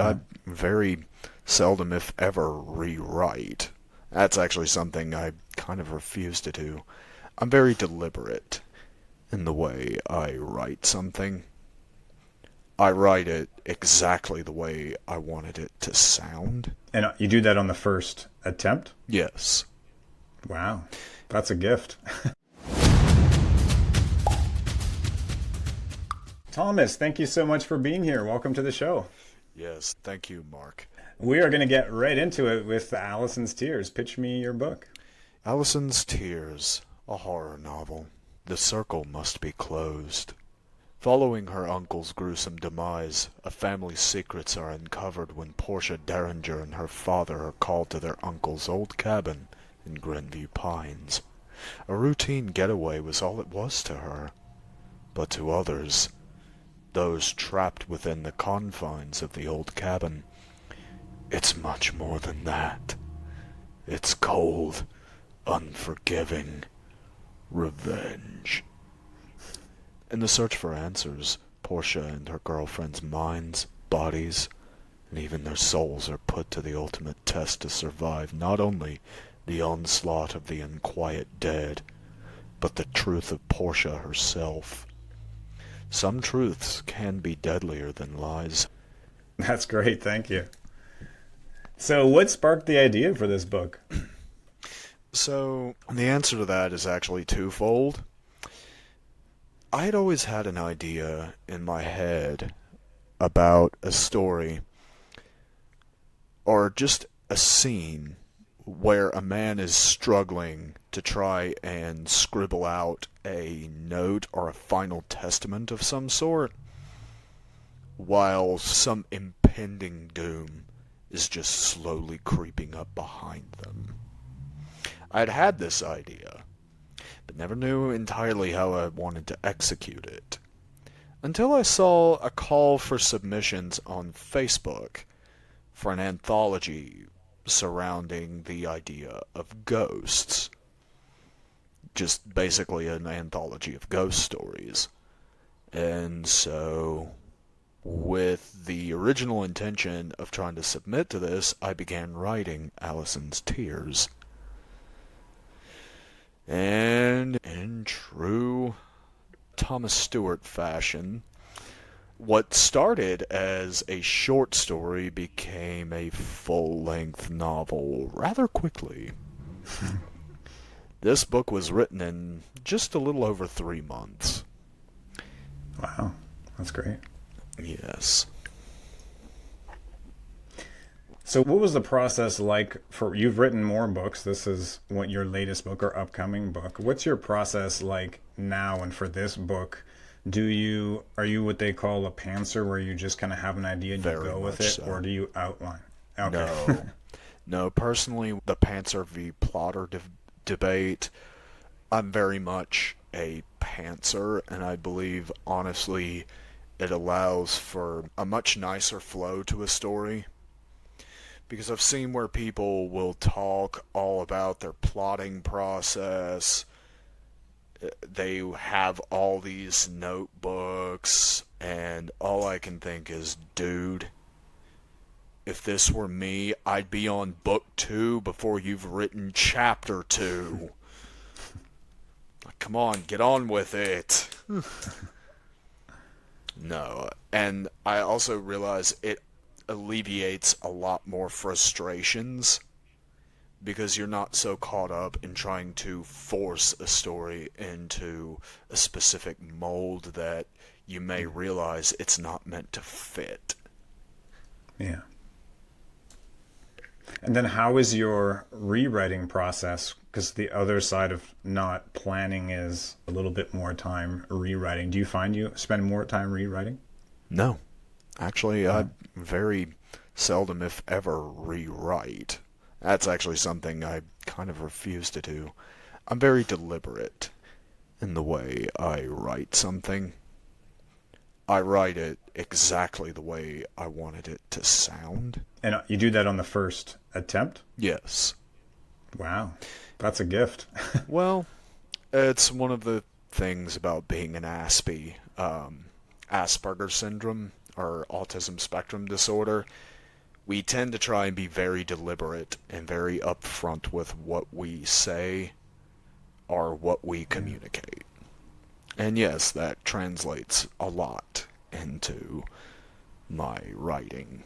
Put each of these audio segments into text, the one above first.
I very seldom, if ever, rewrite. That's actually something I kind of refuse to do. I'm very deliberate in the way I write something. I write it exactly the way I wanted it to sound. And you do that on the first attempt? Yes. Wow. That's a gift. Thomas, thank you so much for being here. Welcome to the show. Yes, thank you, Mark. We are going to get right into it with Allison's Tears. Pitch me your book. Allison's Tears, a horror novel. The circle must be closed. Following her uncle's gruesome demise, a family's secrets are uncovered when Portia Derringer and her father are called to their uncle's old cabin in Grandview Pines. A routine getaway was all it was to her. But to others, those trapped within the confines of the old cabin, it's much more than that. It's cold, unforgiving revenge. In the search for answers, Portia and her girlfriend's minds, bodies, and even their souls are put to the ultimate test to survive not only the onslaught of the unquiet dead, but the truth of Portia herself. Some truths can be deadlier than lies. That's great. Thank you. So what sparked the idea for this book? So, the answer to that is actually twofold. I had always had an idea in my head about a story, or just a scene, where a man is struggling to try and scribble out a note or a final testament of some sort, while some impending doom is just slowly creeping up behind them. I'd had this idea, but never knew entirely how I wanted to execute it, until I saw a call for submissions on Facebook for an anthology surrounding the idea of ghosts. Just basically an anthology of ghost stories. And so, with the original intention of trying to submit to this, I began writing Allison's Tears. And in true Thomas Stewart fashion, what started as a short story became a full-length novel rather quickly. This book was written in just a little over 3 months. Wow, that's great. Yes. So what was the process like for, you've written more books. This is what your latest book or upcoming book. What's your process like now and for this book? Are you what they call a pantser, where you just kind of have an idea and you Very go with much it, so. or do you outline? Okay. No. No, personally, the pantser v. plotter debate, I'm very much a pantser, and I believe, honestly, it allows for a much nicer flow to a story. Because I've seen where people will talk all about their plotting process. They have all these notebooks, and all I can think is, dude, if this were me, I'd be on book 2 before you've written chapter 2. Like, come on, get on with it. No, and I also realize it alleviates a lot more frustrations, because you're not so caught up in trying to force a story into a specific mold that you may realize it's not meant to fit. Yeah. And then how is your rewriting process? Because the other side of not planning is a little bit more time rewriting. Do you find you spend more time rewriting? No. Actually, I very seldom, if ever, rewrite. That's actually something I kind of refuse to do. I'm very deliberate in the way I write something. I write it exactly the way I wanted it to sound. And you do that on the first attempt? Yes. Wow. That's a gift. Well, it's one of the things about being an Asperger's syndrome, or autism spectrum disorder. we tend to try and be very deliberate and very upfront with what we say or what we communicate. And yes, that translates a lot into my writing.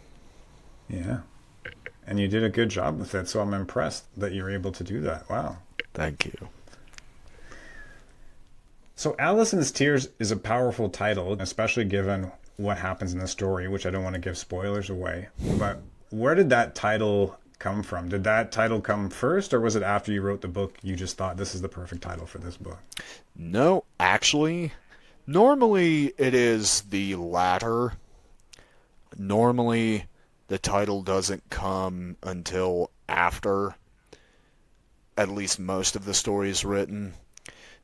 Yeah. And you did a good job with it, so I'm impressed that you're able to do that. Wow. Thank you. So Allison's Tears is a powerful title, especially given what happens in the story, which I don't want to give spoilers away. But where did that title come from? Did that title come first, or was it after you wrote the book you just thought this is the perfect title for this book? No, actually, normally it is the latter. Normally, the title doesn't come until after at least most of the story is written.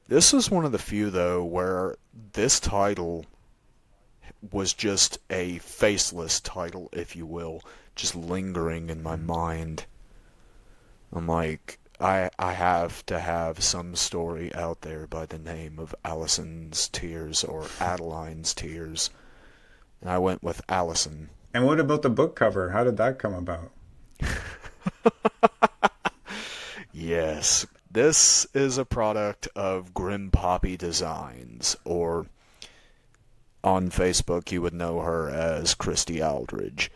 This is one of the few, though, where this title was just a faceless title, if you will, just lingering in my mind. I'm like, I have to have some story out there by the name of Allison's Tears or Adeline's Tears. And I went with Allison. And what about the book cover? How did that come about? Yes, this is a product of Grim Poppy Designs, or on Facebook you would know her as Christy Aldridge.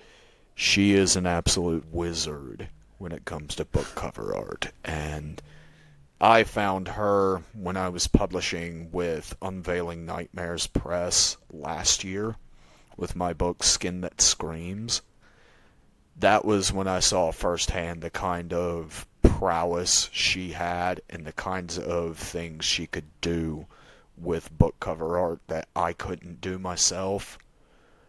She is an absolute wizard when it comes to book cover art, and I found her when I was publishing with Unveiling Nightmares Press last year with my book Skin That Screams. That was when I saw firsthand the kind of prowess she had and the kinds of things she could do with book cover art that I couldn't do myself.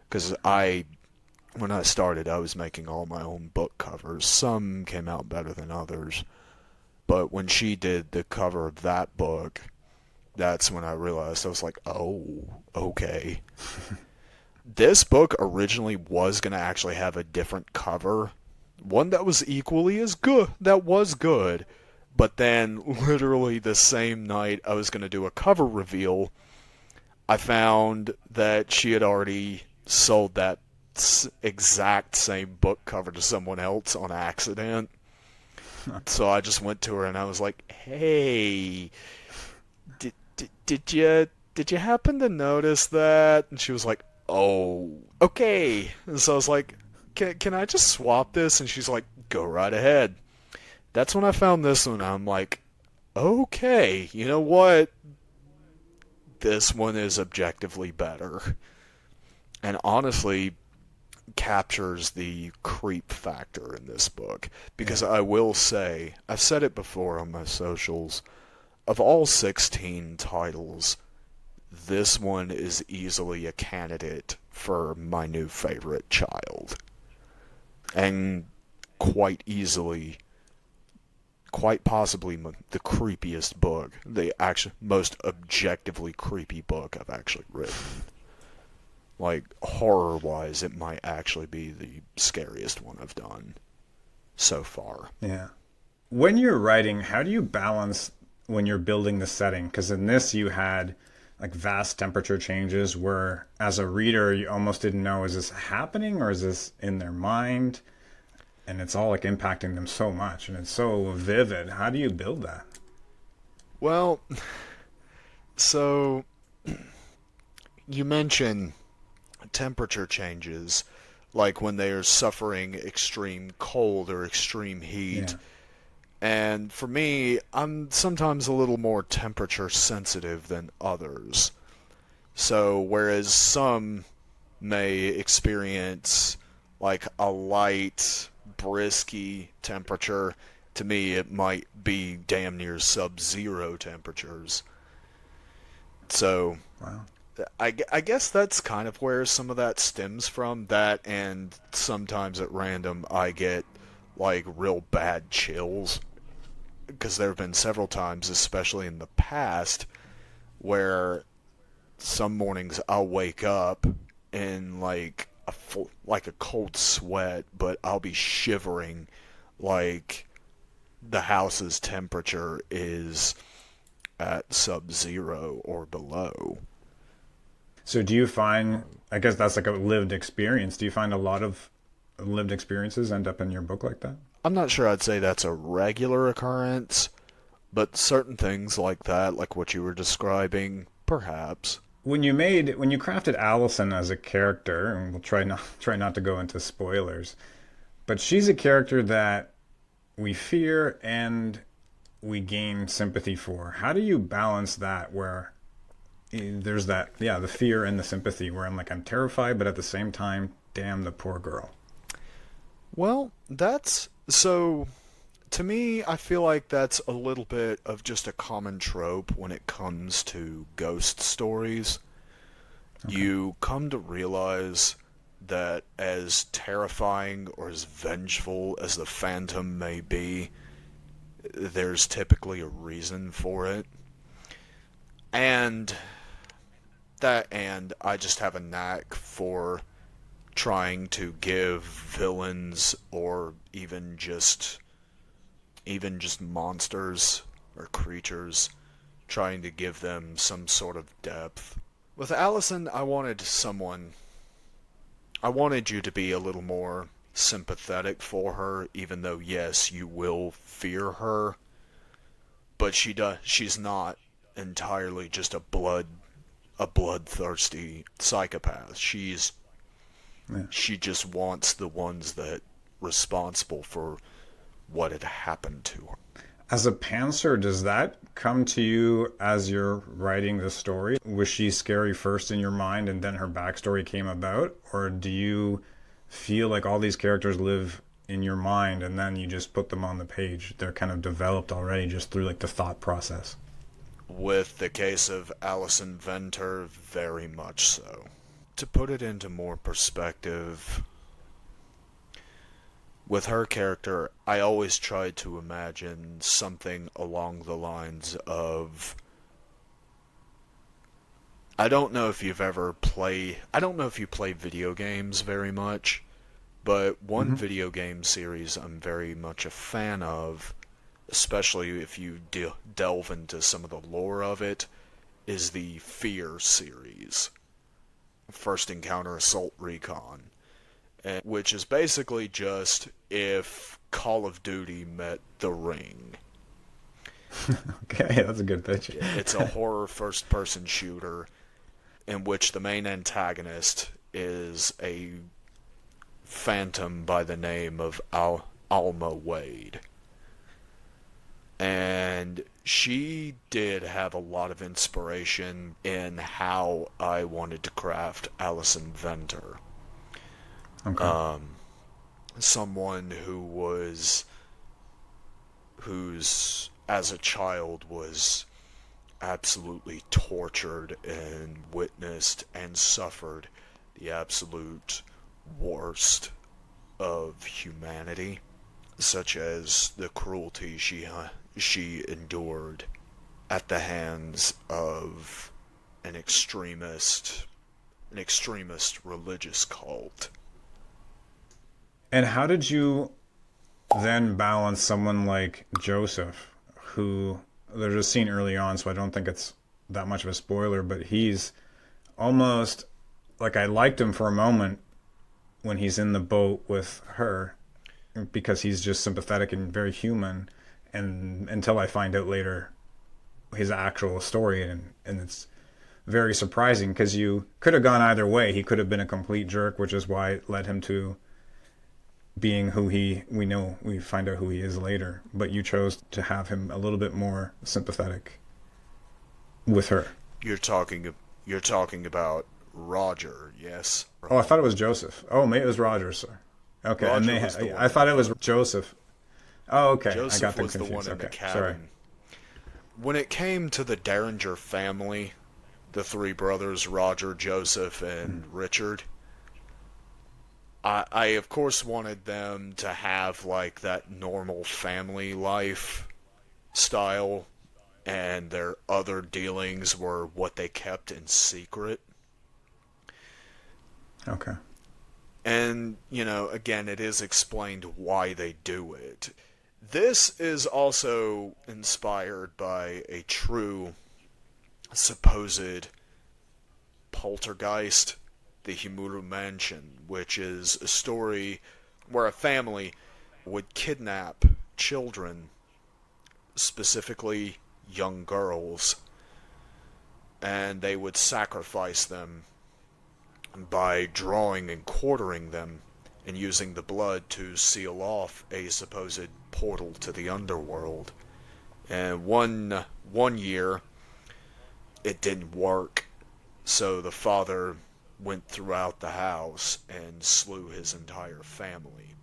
Because when I started, I was making all my own book covers. Some came out better than others. But when she did the cover of that book, that's when I realized, I was like, oh, okay. This book originally was going to actually have a different cover. One that was equally as good. That was good. But then, literally the same night I was going to do a cover reveal, I found that she had already sold that exact same book cover to someone else on accident. So I just went to her and I was like, hey, did you happen to notice that? And she was like, oh, okay. And so I was like, can I just swap this? And she's like, go right ahead. That's when I found this one. I'm like, okay, you know what? This one is objectively better. And honestly, captures the creep factor in this book. Because I will say, I've said it before on my socials, of all 16 titles, this one is easily a candidate for my new favorite child. And quite easily, quite possibly the creepiest book, the actual most objectively creepy book I've actually written. Like, horror-wise, it might actually be the scariest one I've done so far. Yeah. When you're writing, how do you balance when you're building the setting? Because in this, you had like vast temperature changes where, as a reader, you almost didn't know, is this happening or is this in their mind? And it's all like impacting them so much, and it's so vivid. How do you build that? Well, so you mentioned temperature changes, like when they are suffering extreme cold or extreme heat. Yeah. And for me, I'm sometimes a little more temperature sensitive than others. So whereas some may experience like a light, brisky temperature, to me it might be damn near sub-zero temperatures. So Wow. I guess that's kind of where some of that stems from. That, and sometimes at random I get like real bad chills. Because there have been several times, especially in the past, where some mornings I'll wake up in like a cold sweat, but I'll be shivering like the house's temperature is at sub-zero or below. So do you find, I guess that's like a lived experience, do you find a lot of lived experiences end up in your book like that? I'm not sure I'd say that's a regular occurrence, but certain things like that, like what you were describing, perhaps. When you crafted Allison as a character, and we'll try not to go into spoilers, but she's a character that we fear and we gain sympathy for. How do you balance that where there's that, yeah, the fear and the sympathy where I'm like, I'm terrified, but at the same time, damn the poor girl. Well, that's so. To me, I feel like that's a little bit of just a common trope when it comes to ghost stories. Okay. You come to realize that as terrifying or as vengeful as the phantom may be, there's typically a reason for it. And and I just have a knack for trying to give villains or even just monsters or creatures, trying to give them some sort of depth. With Allison, I wanted you to be a little more sympathetic for her, even though yes, you will fear her, but she's not entirely just a bloodthirsty psychopath. Yeah. She just wants the ones that responsible for what had happened to her. As a pantser, does that come to you as you're writing the story? Was she scary first in your mind and then her backstory came about? Or do you feel like all these characters live in your mind and then you just put them on the page? They're kind of developed already just through like the thought process. With the case of Allison Venter, very much so. To put it into more perspective, with her character, I always tried to imagine something along the lines of, I don't know if you play video games very much, but one Mm-hmm. video game series I'm very much a fan of, especially if you delve into some of the lore of it, is the Fear series. First Encounter Assault Recon, which is basically just if Call of Duty met The Ring. Okay, that's a good pitch. It's a horror first-person shooter in which the main antagonist is a phantom by the name of Alma Wade. And she did have a lot of inspiration in how I wanted to craft Allison Venter. Okay. Someone who's as a child was absolutely tortured and witnessed and suffered the absolute worst of humanity, such as the cruelty she endured at the hands of an extremist religious cult. And how did you then balance someone like Joseph, who there's a scene early on, so I don't think it's that much of a spoiler, but he's almost like I liked him for a moment when he's in the boat with her because he's just sympathetic and very human, and until I find out later his actual story, and it's very surprising because you could have gone either way. He could have been a complete jerk, which is why it led him to being who we find out who he is later, but you chose to have him a little bit more sympathetic with her. You're talking about Roger, yes? Oh, I thought it was Joseph. Oh, maybe it was Roger, sir. Okay, Roger was the one. I thought it was Joseph. Oh, okay. I Joseph got them was the confused. one in the Okay, sorry. cabin. When it came to the Derringer family, the three brothers, Roger, Joseph, and Richard, I of course wanted them to have like that normal family life style, and their other dealings were what they kept in secret. Okay. And, again, it is explained why they do it. This is also inspired by a true supposed poltergeist, the Himuru Mansion, which is a story where a family would kidnap children, specifically young girls, and they would sacrifice them by drawing and quartering them and using the blood to seal off a supposed portal to the underworld. And one year it didn't work, so the father went throughout the house and slew his entire family.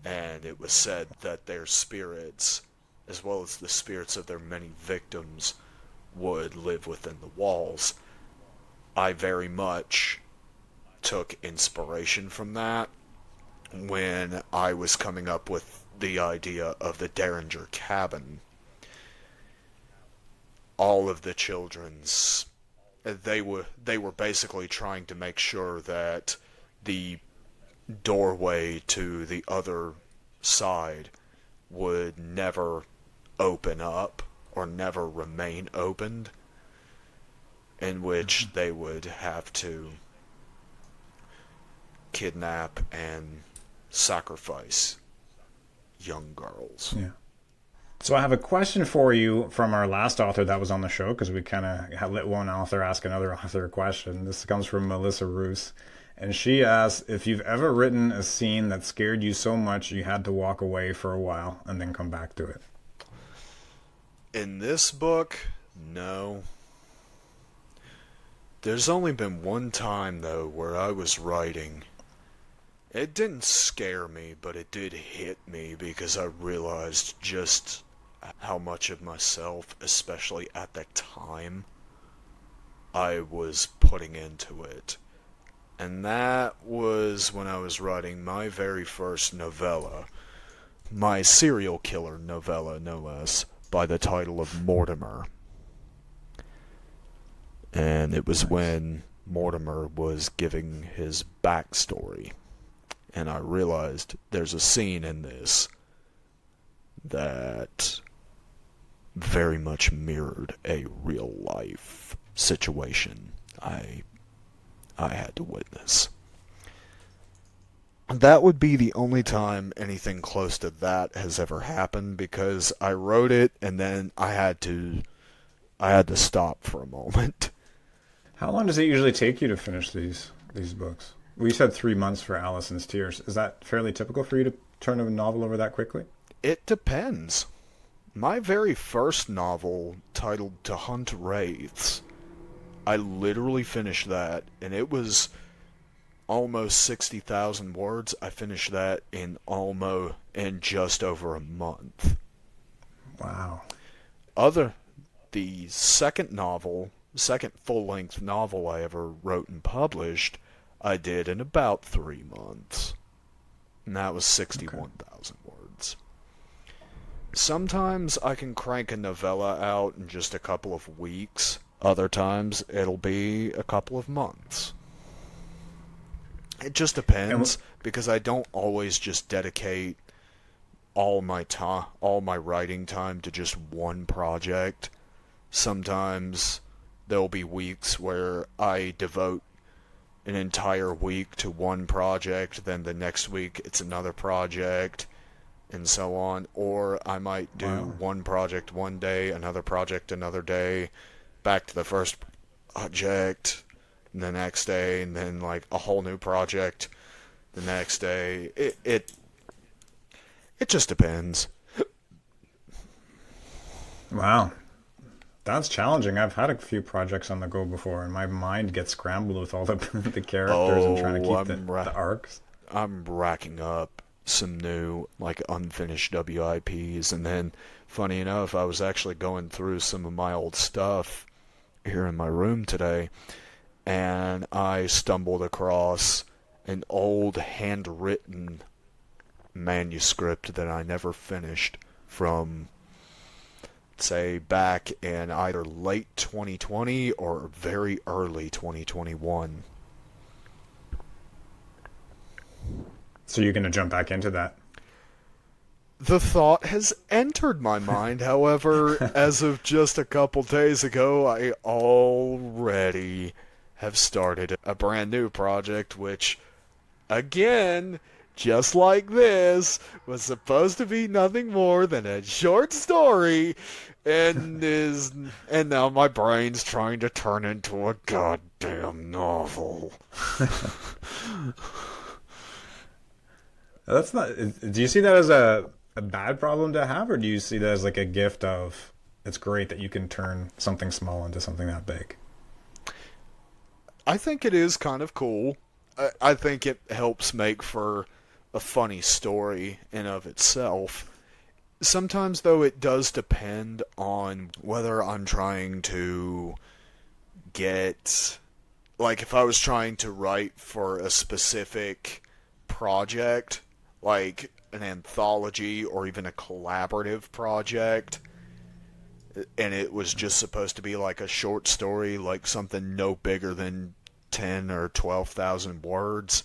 And it was said that their spirits, as well as the spirits of their many victims, would live within the walls. I very much took inspiration from that when I was coming up with the idea of the Derringer cabin. All of the children's, they were basically trying to make sure that the doorway to the other side would never open up or never remain opened, in which they would have to kidnap and sacrifice young girls. Yeah. So I have a question for you from our last author that was on the show, because we kind of let one author ask another author a question. This comes from Melissa Roos, and she asks if you've ever written a scene that scared you so much you had to walk away for a while and then come back to it. In this book, no. There's only been one time, though, where I was writing. It didn't scare me, but it did hit me because I realized just how much of myself, especially at that time, I was putting into it. And that was when I was writing my very first novella, my serial killer novella, no less, by the title of Mortimer. And it was when Mortimer was giving his backstory. And I realized there's a scene in this that very much mirrored a real life situation I had to witness. That would be the only time anything close to that has ever happened, because I wrote it and then I had to stop for a moment. How long does it usually take you to finish these books? Well, you said 3 months for Allison's Tears. Is that fairly typical for you to turn a novel over that quickly? It depends. My very first novel, titled To Hunt Wraiths, I literally finished that, and it was almost 60,000 words. I finished that in just over a month. Wow. The second full-length novel I ever wrote and published, I did in about 3 months. And that was 61,000 words. Sometimes I can crank a novella out in just a couple of weeks. Other times it'll be a couple of months. It just depends, because I don't always just dedicate all my writing time to just one project. Sometimes there'll be weeks where I devote an entire week to one project, then the next week it's another project, and so on. Or I might do one project one day, another project another day, back to the first project the next day, and then like a whole new project the next day. It just depends. Wow. That's challenging. I've had a few projects on the go before, and my mind gets scrambled with all the the characters and trying to keep the arcs. I'm racking up some new, like, unfinished WIPs, and then, funny enough, I was actually going through some of my old stuff here in my room today, and I stumbled across an old handwritten manuscript that I never finished from, say, back in either late 2020 or very early 2021. So you're going to jump back into that? The thought has entered my mind. However, as of just a couple days ago, I already have started a brand new project, which, again, just like this, was supposed to be nothing more than a short story, and now my brain's trying to turn into a goddamn novel. That's not. Do you see that as a bad problem to have, or do you see that as like a gift of it's great that you can turn something small into something that big? I think it is kind of cool. I think it helps make for a funny story in of itself. Sometimes, though, it does depend on whether I'm trying to get... Like, if I was trying to write for a specific project, like an anthology or even a collaborative project, and it was just supposed to be like a short story, like something no bigger than 10 or 12,000 words,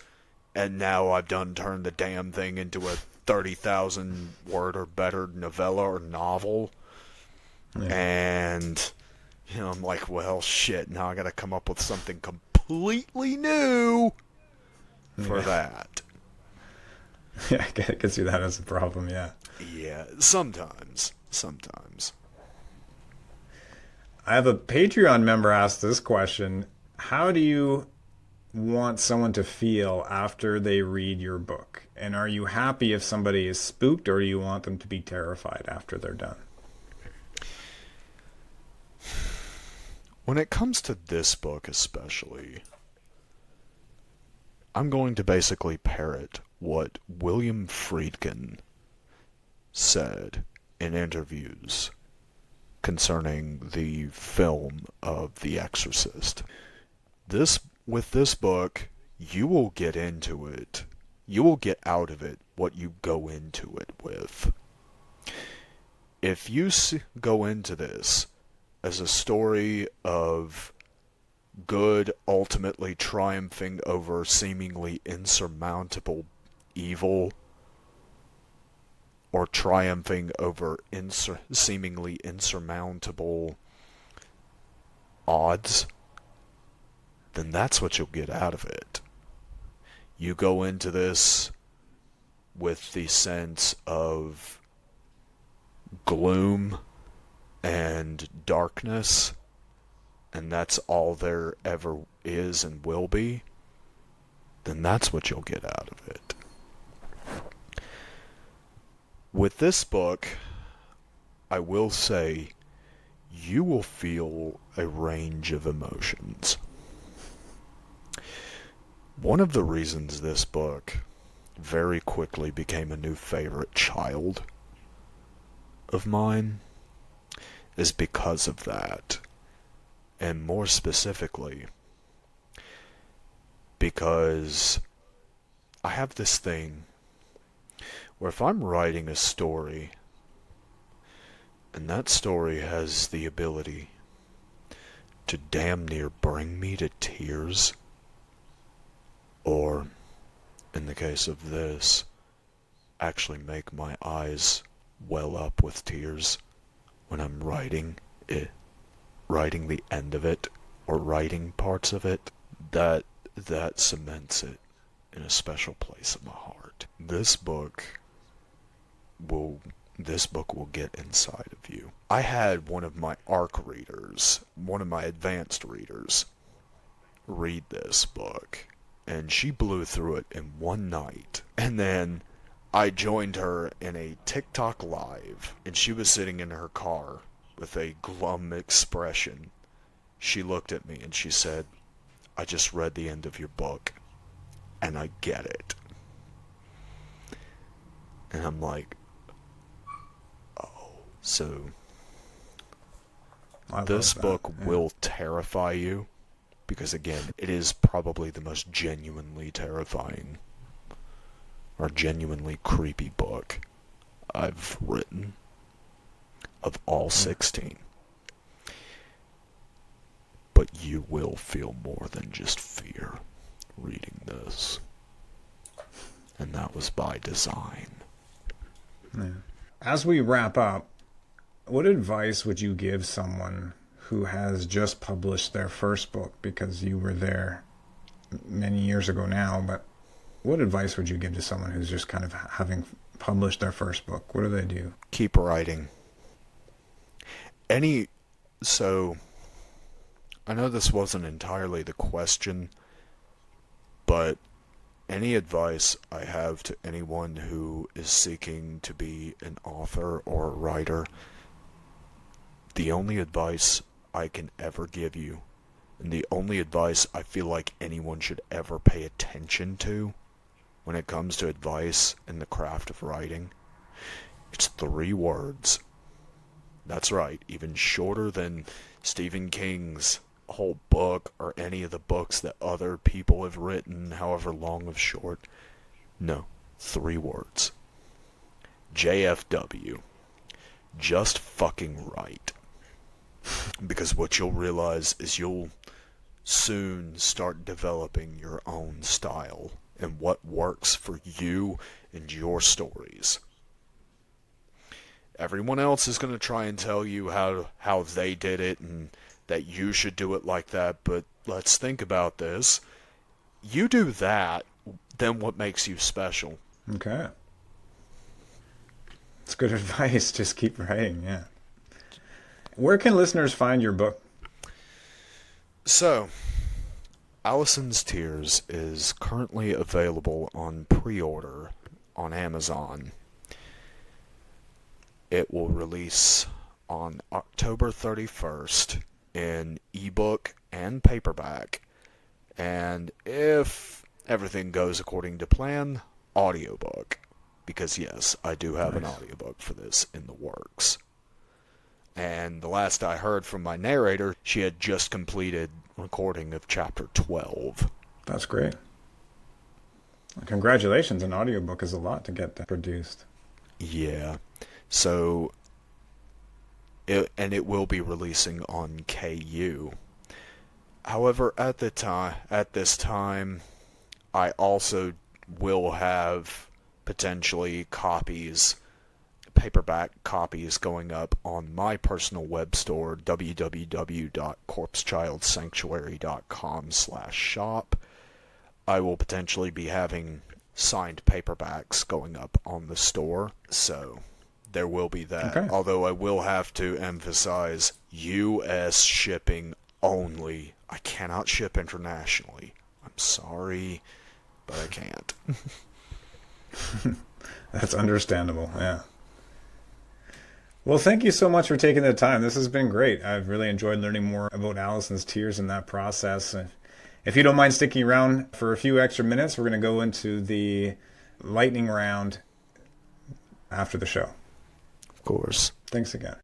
and now I've done turned the damn thing into a 30,000 word or better novella or novel. Yeah. And, I'm like, well, shit, now I gotta come up with something completely new for that. Yeah, I can see that as a problem, yeah. Yeah, sometimes. I have a Patreon member ask this question. How do you want someone to feel after they read your book? And are you happy if somebody is spooked, or do you want them to be terrified after they're done? When it comes to this book especially, I'm going to basically parrot what William Friedkin said in interviews concerning the film of The Exorcist. With this book, you will get into it. You will get out of it what you go into it with. If you go into this as a story of good ultimately triumphing over seemingly insurmountable evil, or triumphing over seemingly insurmountable odds, then that's what you'll get out of it. You go into this with the sense of gloom and darkness, and that's all there ever is and will be, then that's what you'll get out of it. With this book, I will say you will feel a range of emotions. One of the reasons this book very quickly became a new favorite child of mine is because of that. And more specifically, because I have this thing where if I'm writing a story, and that story has the ability to damn near bring me to tears, or, in the case of this, actually make my eyes well up with tears when I'm writing it, writing the end of it, or writing parts of it, that cements it in a special place in my heart. This book will get inside of you. I had one of my ARC readers, one of my advanced readers, read this book, and she blew through it in one night. And then I joined her in a TikTok live, and she was sitting in her car with a glum expression. She looked at me and she said, "I just read the end of your book, and I get it." And I'm like, oh, so this book will terrify you, because again, it is probably the most genuinely terrifying or genuinely creepy book I've written of all 16. But you will feel more than just fear reading this. And that was by design. Yeah. As we wrap up, what advice would you give someone who has just published their first book? Because you were there many years ago now, but What advice would you give to someone who's just kind of having published their first book? What do they do? Keep writing. So, I know this wasn't entirely the question, but any advice I have to anyone who is seeking to be an author or a writer, the only advice I can ever give you, and the only advice I feel like anyone should ever pay attention to when it comes to advice in the craft of writing, it's 3 words. That's right, even shorter than Stephen King's whole book or any of the books that other people have written, however long of short. No, 3 words. JFW. Just fucking write. Because what you'll realize is you'll soon start developing your own style and what works for you and your stories. Everyone else is going to try and tell you how they did it and that you should do it like that, but let's think about this. You do that, then what makes you special? Okay. It's good advice. Just keep writing, yeah. Where can listeners find your book? So, Allison's Tears is currently available on pre-order on Amazon. It will release on October 31st in ebook and paperback, and if everything goes according to plan, audiobook, because yes, I do have an audiobook for this in the works. And the last I heard from my narrator, she had just completed recording of chapter 12. That's great. Congratulations, an audiobook is a lot to get that produced. Yeah. So, it will be releasing on KU. However, at this time, I also will have potentially paperback copies going up on my personal web store, www.corpsechildsanctuary.com/shop. I will potentially be having signed paperbacks going up on the store, so there will be that. Okay. Although I will have to emphasize U.S. shipping only. I cannot ship internationally. I'm sorry, but I can't. That's understandable, yeah. Well, thank you so much for taking the time. This has been great. I've really enjoyed learning more about Allison's Tears and that process. If you don't mind sticking around for a few extra minutes, we're going to go into the lightning round after the show. Of course. Thanks again.